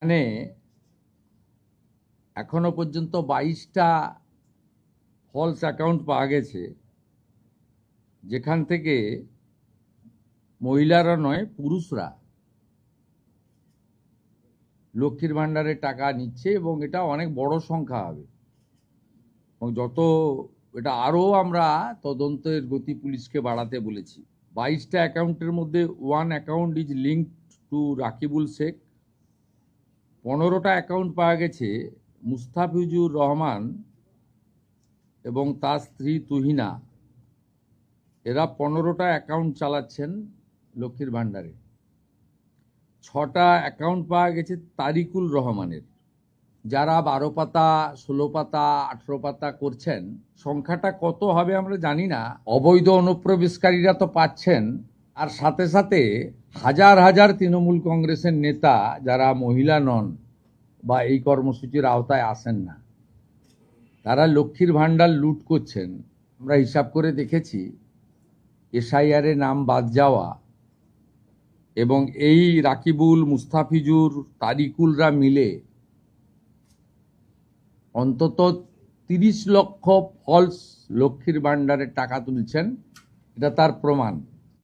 মানে এখনো পর্যন্ত 22টা ফলস অ্যাকাউন্ট পাওয়া গেছে, যেখান থেকে মহিলারা নয় পুরুষরা লক্ষ্মীর ভাণ্ডারের টাকা নিচ্ছে, এবং এটা অনেক বড় সংখ্যা হবে। এবং যত এটা আরও আমরা তদন্তের গতি পুলিশকে বাড়াতে বলেছি। 22টা অ্যাকাউন্টের মধ্যে one account is linked to Rakibul Sheikh. 15টা অ্যাকাউন্ট পাওয়া গেছে মুস্তাফিজুর রহমান এবং তার স্ত্রী তুহিনা। এরা 15টা অ্যাকাউন্ট চালাচ্ছেন লক্ষ্মীর ভাণ্ডারে। 6টা অ্যাকাউন্ট পাওয়া গেছে তারিকুল রহমানের। যারা 12 পাতা, 16 পাতা, 18 পাতা করছেন, সংখ্যাটা কত হবে আমরা জানি না। অবৈধ অনুপ্রবেশকারীরা তো পাচ্ছেন, আর সাথে সাথে হাজার হাজার তৃণমূল কংগ্রেসের নেতা যারা মহিলা নন বা এই কর্মসূচির আওতায় আসেন না, তারা লক্ষ্মীর ভাণ্ডার লুট করছেন। আমরা হিসাব করে দেখেছি, এসআইআরে নাম বাদ যাওয়া এবং এই রাকিবুল, মুস্তাফিজুর, তারিকুলরা মিলে অন্তত 30 লক্ষ ফলস লক্ষ্মীর ভাণ্ডারের টাকা তুলছেন। এটা তার প্রমাণ।